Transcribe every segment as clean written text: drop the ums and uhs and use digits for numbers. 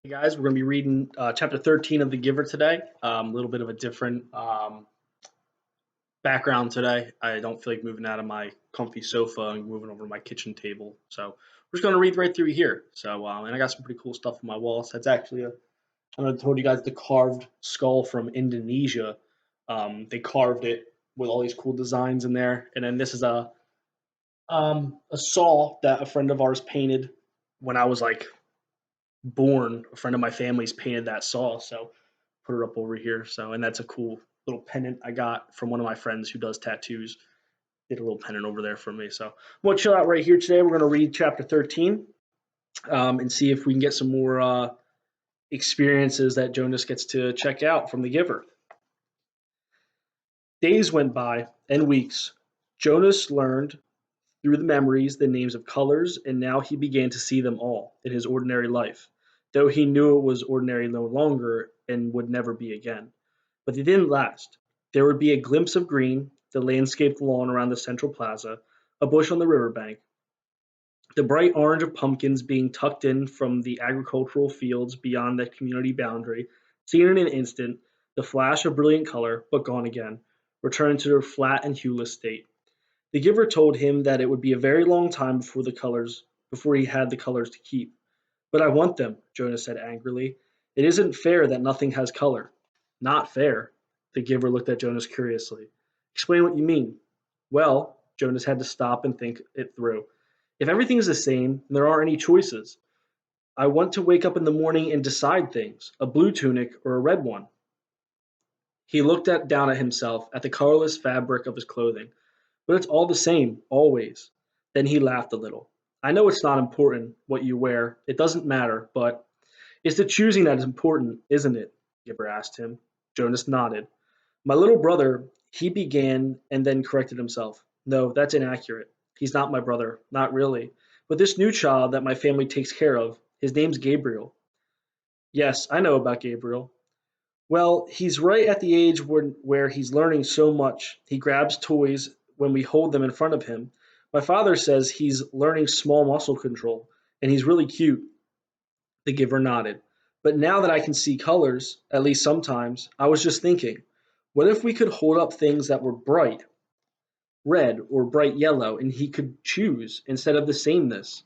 Hey guys, we're going to be reading chapter 13 of The Giver today. A little bit of a different background today. I don't feel like moving out of my comfy sofa and moving over to my kitchen table. So we're just going to read right through here. And I got some pretty cool stuff on my walls. That's actually I know I told you guys the carved skull from Indonesia. They carved it with all these cool designs in there. And then this is a saw that a friend of ours painted when I was like born. A friend of my family's painted that saw, so put it up over here. So, and that's a cool little pendant I got from one of my friends who does tattoos. Did a little pendant over there for me. So, I'm gonna chill out right here today. We're gonna read chapter 13 and see if we can get some more experiences that Jonas gets to check out from the Giver. Days went by and weeks. Jonas learned through the memories the names of colors, and now he began to see them all in his ordinary life, though he knew it was ordinary no longer and would never be again. But they didn't last. There would be a glimpse of green, the landscaped lawn around the central plaza, a bush on the riverbank, the bright orange of pumpkins being tucked in from the agricultural fields beyond the community boundary, seen in an instant, the flash of brilliant color, but gone again, returning to their flat and hueless state. The giver told him that it would be a very long time before he had the colors to keep. But I want them, Jonas said angrily. It isn't fair that nothing has color. Not fair. The giver looked at Jonas curiously. Explain what you mean. Well, Jonas had to stop and think it through. If everything's the same, and there aren't any choices. I want to wake up in the morning and decide things, a blue tunic or a red one. He looked down at himself, at the colorless fabric of his clothing. But it's all the same, always. Then he laughed a little. I know it's not important what you wear. It doesn't matter, but it's the choosing that is important, isn't it? Gibber asked him. Jonas nodded. My little brother, he began and then corrected himself. No, that's inaccurate. He's not my brother, not really. But this new child that my family takes care of, his name's Gabriel. Yes, I know about Gabriel. Well, he's right at the age where he's learning so much. He grabs toys when we hold them in front of him. My father says he's learning small muscle control, and he's really cute. The giver nodded. But now that I can see colors, at least sometimes, I was just thinking, what if we could hold up things that were bright red or bright yellow, and he could choose instead of the sameness?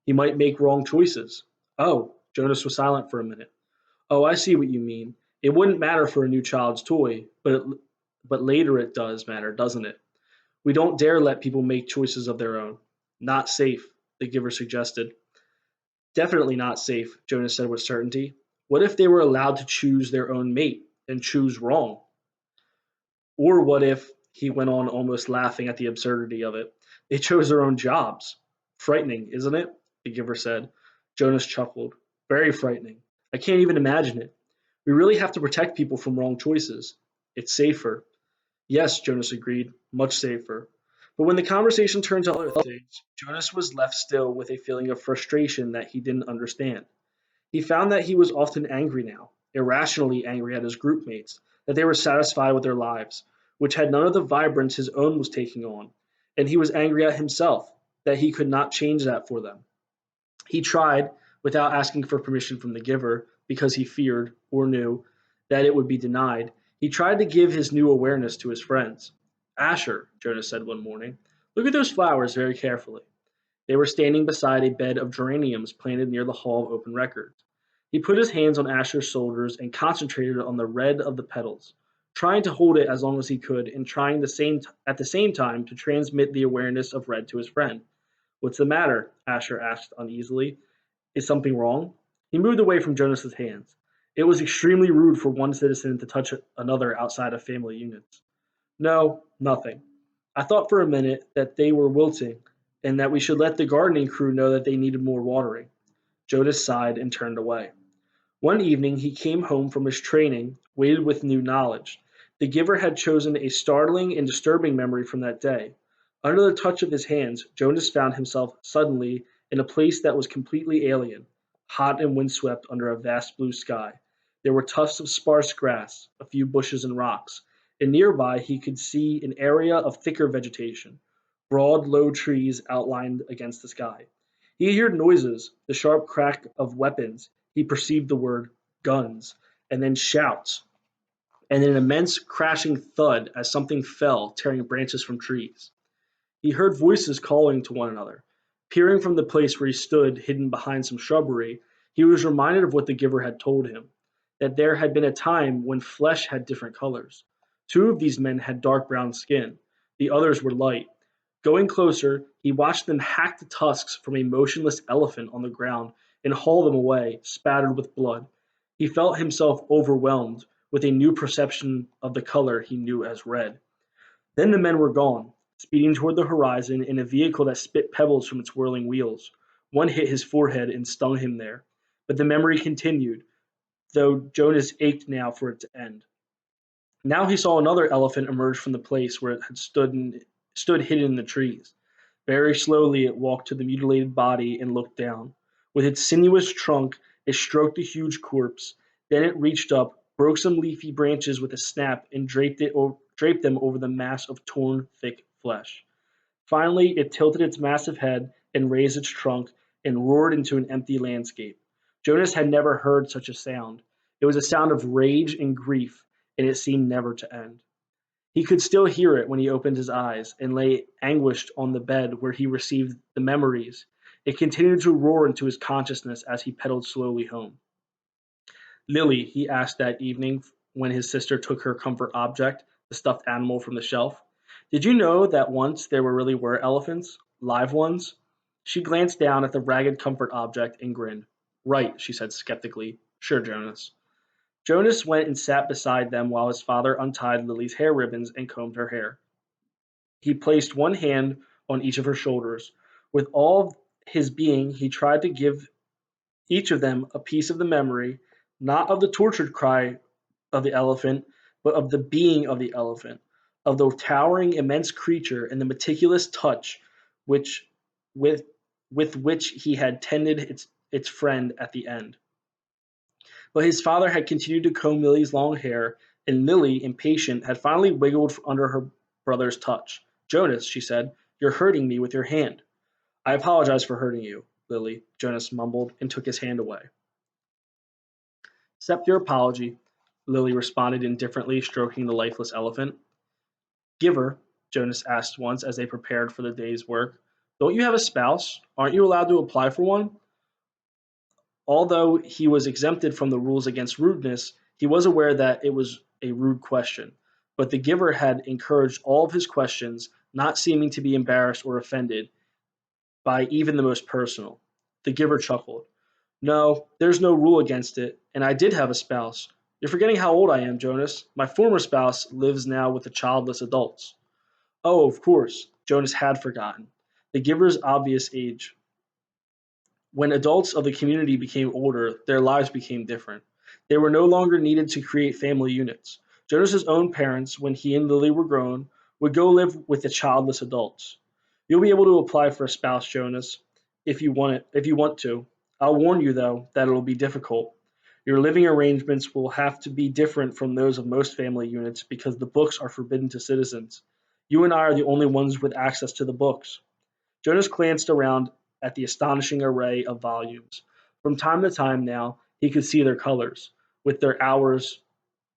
He might make wrong choices. Oh, Jonas was silent for a minute. Oh, I see what you mean. It wouldn't matter for a new child's toy, but later it does matter, doesn't it? We don't dare let people make choices of their own. Not safe, the giver suggested. Definitely not safe, Jonas said with certainty. What if they were allowed to choose their own mate and choose wrong? Or what if, he went on almost laughing at the absurdity of it, they chose their own jobs? Frightening, isn't it? The giver said. Jonas chuckled. Very frightening. I can't even imagine it. We really have to protect people from wrong choices. It's safer. Yes, Jonas agreed, much safer. But when the conversation turned to other things, Jonas was left still with a feeling of frustration that he didn't understand. He found that he was often angry now, irrationally angry at his groupmates, that they were satisfied with their lives, which had none of the vibrance his own was taking on, and he was angry at himself, that he could not change that for them. He tried, without asking for permission from the giver, because he feared, or knew, that it would be denied, he tried to give his new awareness to his friends. Asher, Jonas said one morning, look at those flowers very carefully. They were standing beside a bed of geraniums planted near the Hall of Open Records. He put his hands on Asher's shoulders and concentrated on the red of the petals, trying to hold it as long as he could and trying at the same time to transmit the awareness of red to his friend. What's the matter? Asher asked uneasily. Is something wrong? He moved away from Jonas's hands. It was extremely rude for one citizen to touch another outside of family units. No, nothing. I thought for a minute that they were wilting and that we should let the gardening crew know that they needed more watering. Jonas sighed and turned away. One evening he came home from his training, weighted with new knowledge. The giver had chosen a startling and disturbing memory from that day. Under the touch of his hands, Jonas found himself suddenly in a place that was completely alien, hot and windswept under a vast blue sky. There were tufts of sparse grass, a few bushes and rocks, and nearby he could see an area of thicker vegetation, broad, low trees outlined against the sky. He heard noises, the sharp crack of weapons. he perceived the word guns, and then shouts, and an immense crashing thud as something fell, tearing branches from trees. He heard voices calling to one another. Peering from the place where he stood, hidden behind some shrubbery, he was reminded of what the giver had told him, that there had been a time when flesh had different colors. Two of these men had dark brown skin, the others were light. Going closer, he watched them hack the tusks from a motionless elephant on the ground and haul them away, spattered with blood. He felt himself overwhelmed with a new perception of the color he knew as red. Then the men were gone, speeding toward the horizon in a vehicle that spit pebbles from its whirling wheels. One hit his forehead and stung him there. But the memory continued, though Jonas ached now for it to end. Now he saw another elephant emerge from the place where it had stood hidden in the trees. Very slowly it walked to the mutilated body and looked down. With its sinuous trunk, it stroked the huge corpse. Then it reached up, broke some leafy branches with a snap, and draped them over the mass of torn, thick flesh. Finally, it tilted its massive head and raised its trunk and roared into an empty landscape. Jonas had never heard such a sound. It was a sound of rage and grief, and it seemed never to end. He could still hear it when he opened his eyes and lay anguished on the bed where he received the memories. It continued to roar into his consciousness as he pedaled slowly home. Lily, he asked that evening when his sister took her comfort object, the stuffed animal from the shelf, did you know that once there really were elephants? Live ones? She glanced down at the ragged comfort object and grinned. Right, she said skeptically. Sure, Jonas. Jonas went and sat beside them while his father untied Lily's hair ribbons and combed her hair. He placed one hand on each of her shoulders. With all his being, he tried to give each of them a piece of the memory, not of the tortured cry of the elephant, but of the being of the elephant, of the towering immense creature and the meticulous touch which with which he had tended its friend at the end. But his father had continued to comb Lily's long hair, and Lily, impatient, had finally wiggled under her brother's touch. Jonas, she said, you're hurting me with your hand. I apologize for hurting you, Lily, Jonas mumbled and took his hand away. Accept your apology, Lily responded indifferently, stroking the lifeless elephant. Giver, Jonas asked once as they prepared for the day's work, don't you have a spouse? Aren't you allowed to apply for one? Although he was exempted from the rules against rudeness, he was aware that it was a rude question. But the giver had encouraged all of his questions, not seeming to be embarrassed or offended by even the most personal. The giver chuckled. No, there's no rule against it, and I did have a spouse. You're forgetting how old I am, Jonas. My former spouse lives now with the childless adults. Oh, of course, Jonas had forgotten. The giver's obvious age. When adults of the community became older, their lives became different. They were no longer needed to create family units. Jonas's own parents, when he and Lily were grown, would go live with the childless adults. You'll be able to apply for a spouse, Jonas, if you want to. I'll warn you though that it'll be difficult. Your living arrangements will have to be different from those of most family units because the books are forbidden to citizens. You and I are the only ones with access to the books. Jonas glanced around at the astonishing array of volumes. From time to time now, he could see their colors, with their hours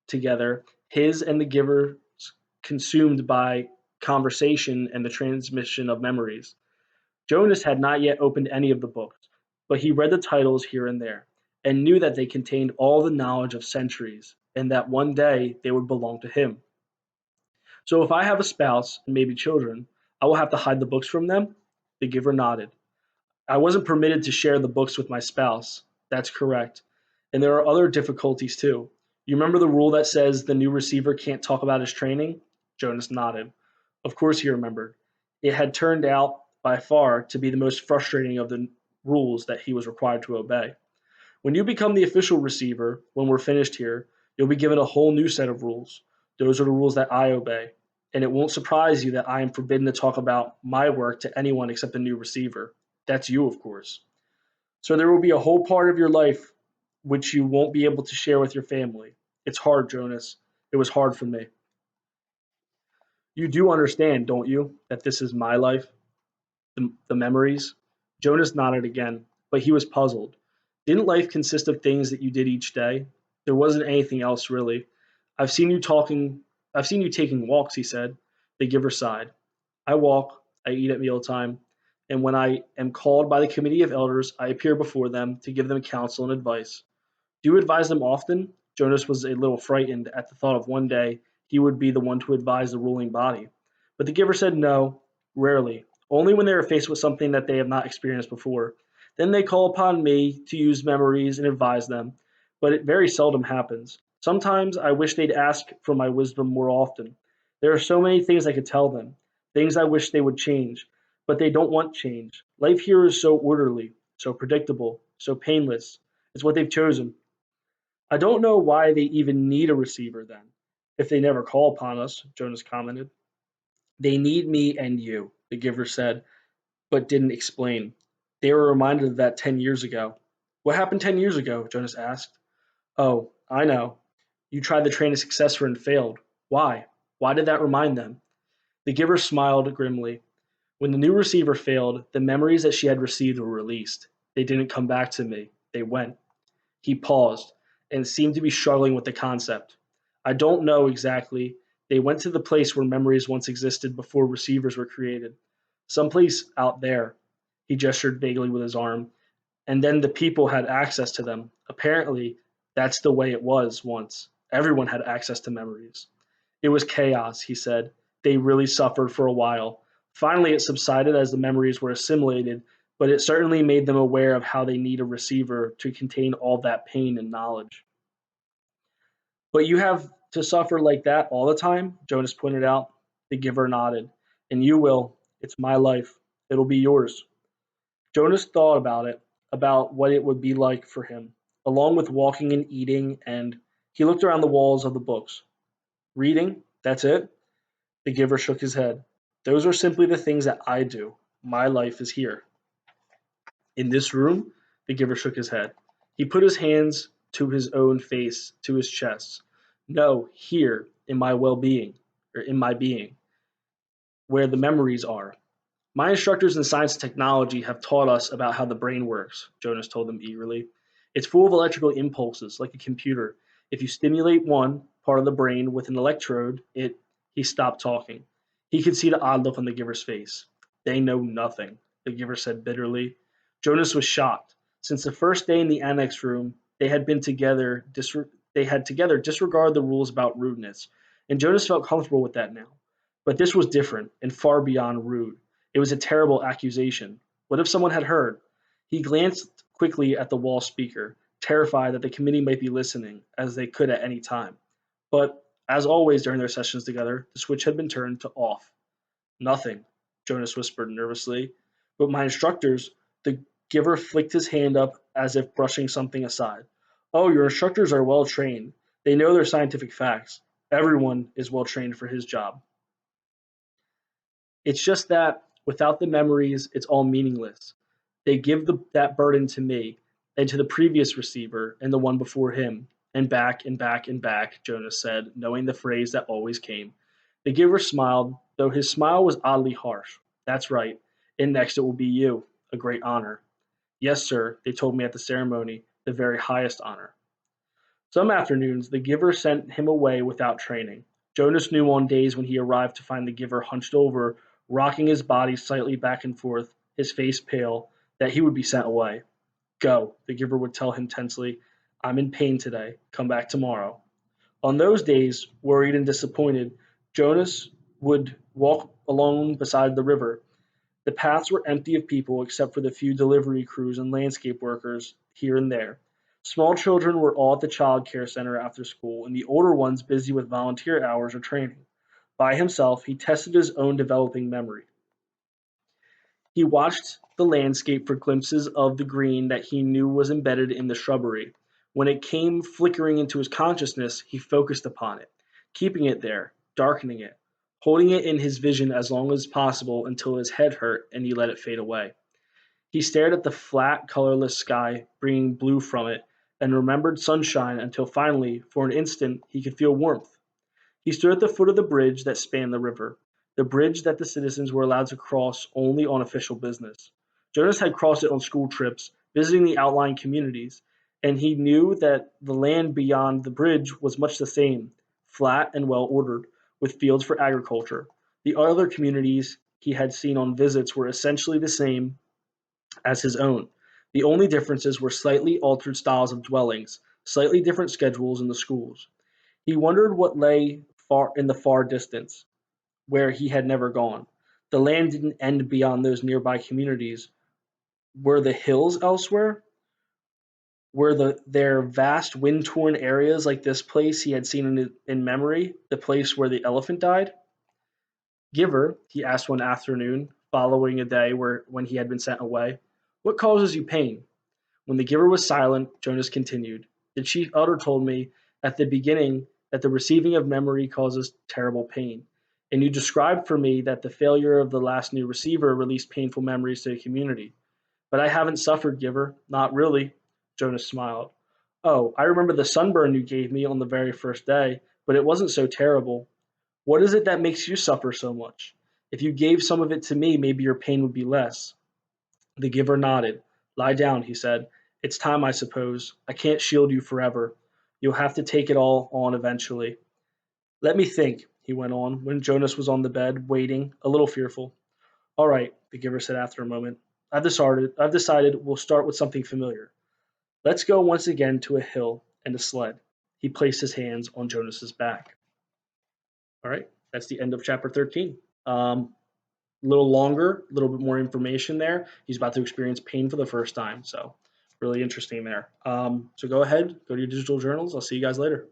together, his and the giver's consumed by conversation and the transmission of memories. Jonas had not yet opened any of the books, but he read the titles here and there, and knew that they contained all the knowledge of centuries, and that one day they would belong to him. So if I have a spouse and maybe children, I will have to hide the books from them? The giver nodded. I wasn't permitted to share the books with my spouse. That's correct. And there are other difficulties too. You remember the rule that says the new receiver can't talk about his training? Jonas nodded. Of course he remembered. It had turned out by far to be the most frustrating of the rules that he was required to obey. When you become the official receiver, when we're finished here, you'll be given a whole new set of rules. Those are the rules that I obey. And it won't surprise you that I am forbidden to talk about my work to anyone except the new receiver. That's you, of course. So there will be a whole part of your life which you won't be able to share with your family. It's hard, Jonas. It was hard for me. You do understand, don't you, that this is my life, the memories? Jonas nodded again, but he was puzzled. Didn't life consist of things that you did each day? There wasn't anything else, really. I've seen you talking, I've seen you taking walks, he said. The giver sighed. I walk, I eat at mealtime, and when I am called by the committee of elders, I appear before them to give them counsel and advice. Do you advise them often? Jonas was a little frightened at the thought of one day he would be the one to advise the ruling body. But the giver said no, rarely, only when they are faced with something that they have not experienced before. Then they call upon me to use memories and advise them, but it very seldom happens. Sometimes I wish they'd ask for my wisdom more often. There are so many things I could tell them, things I wish they would change, but they don't want change. Life here is so orderly, so predictable, so painless. It's what they've chosen. I don't know why they even need a receiver then, if they never call upon us, Jonas commented. They need me and you, the giver said, but didn't explain. They were reminded of that 10 years ago. What happened 10 years ago? Jonas asked. Oh, I know. You tried to train a successor and failed. Why? Why did that remind them? The giver smiled grimly. When the new receiver failed, the memories that she had received were released. They didn't come back to me. They went. He paused and seemed to be struggling with the concept. I don't know exactly. They went to the place where memories once existed before receivers were created. Someplace out there. He gestured vaguely with his arm. And then the people had access to them. Apparently, that's the way it was once. Everyone had access to memories. It was chaos, he said. They really suffered for a while. Finally, it subsided as the memories were assimilated, but it certainly made them aware of how they need a receiver to contain all that pain and knowledge. But you have to suffer like that all the time, Jonas pointed out. The giver nodded. And you will. It's my life. It'll be yours. Jonas thought about it, about what it would be like for him, along with walking and eating, and he looked around the walls of the books. Reading? That's it? The giver shook his head. Those are simply the things that I do. My life is here. In this room? The giver shook his head. He put his hands to his own face, to his chest. No, here, in my well being, or in my being, where the memories are. My instructors in science and technology have taught us about how the brain works, Jonas told them eagerly. It's full of electrical impulses, like a computer. If you stimulate one part of the brain with an electrode, he stopped talking. He could see the odd look on the giver's face. They know nothing, the giver said bitterly. Jonas was shocked. Since the first day in the annex room, they had together disregarded the rules about rudeness, and Jonas felt comfortable with that now. But this was different and far beyond rude. It was a terrible accusation. What if someone had heard? He glanced quickly at the wall speaker, terrified that the committee might be listening, as they could at any time. But, as always during their sessions together, the switch had been turned to off. Nothing, Jonas whispered nervously. But my instructors, the giver flicked his hand up as if brushing something aside. Oh, your instructors are well trained. They know their scientific facts. Everyone is well trained for his job. It's just that without the memories, it's all meaningless. They give that burden to me and to the previous receiver and the one before him, and back and back and back, Jonas said, knowing the phrase that always came. The giver smiled, though his smile was oddly harsh. That's right. And next it will be you. A great honor. Yes, sir, they told me at the ceremony, the very highest honor. Some afternoons the giver sent him away without training. Jonas knew on days when he arrived to find the giver hunched over, rocking his body slightly back and forth, his face pale, that he would be sent away. Go, the giver would tell him tensely. I'm in pain today. Come back tomorrow. On those days, worried and disappointed, Jonas would walk alone beside the river. The paths were empty of people except for the few delivery crews and landscape workers here and there. Small children were all at the child care center after school, and the older ones busy with volunteer hours or training. By himself, he tested his own developing memory. He watched the landscape for glimpses of the green that he knew was embedded in the shrubbery. When it came flickering into his consciousness, he focused upon it, keeping it there, darkening it, holding it in his vision as long as possible until his head hurt and he let it fade away. He stared at the flat, colorless sky, bringing blue from it, and remembered sunshine until finally, for an instant, he could feel warmth. He stood at the foot of the bridge that spanned the river, the bridge that the citizens were allowed to cross only on official business. Jonas had crossed it on school trips, visiting the outlying communities, and he knew that the land beyond the bridge was much the same, flat and well ordered, with fields for agriculture. The other communities he had seen on visits were essentially the same as his own. The only differences were slightly altered styles of dwellings, slightly different schedules in the schools. He wondered what lay far in the far distance, where he had never gone. The land didn't end beyond those nearby communities. Were the hills elsewhere? Were there vast wind-torn areas like this place he had seen in memory, the place where the elephant died? Giver, he asked one afternoon, following a day when he had been sent away, what causes you pain? When the giver was silent, Jonas continued, the chief elder told me at the beginning that the receiving of memory causes terrible pain. And you described for me that the failure of the last new receiver released painful memories to the community. But I haven't suffered, Giver. Not really. Jonas smiled. Oh, I remember the sunburn you gave me on the very first day, but it wasn't so terrible. What is it that makes you suffer so much? If you gave some of it to me, maybe your pain would be less. The giver nodded. Lie down, he said. It's time, I suppose. I can't shield you forever. You'll have to take it all on eventually. Let me think, he went on, when Jonas was on the bed, waiting, a little fearful. All right, the giver said after a moment. I've decided we'll start with something familiar. Let's go once again to a hill and a sled. He placed his hands on Jonas's back. All right, that's the end of chapter 13. A little longer, a little bit more information there. He's about to experience pain for the first time, so really interesting there. So go ahead, go to your digital journals. I'll see you guys later.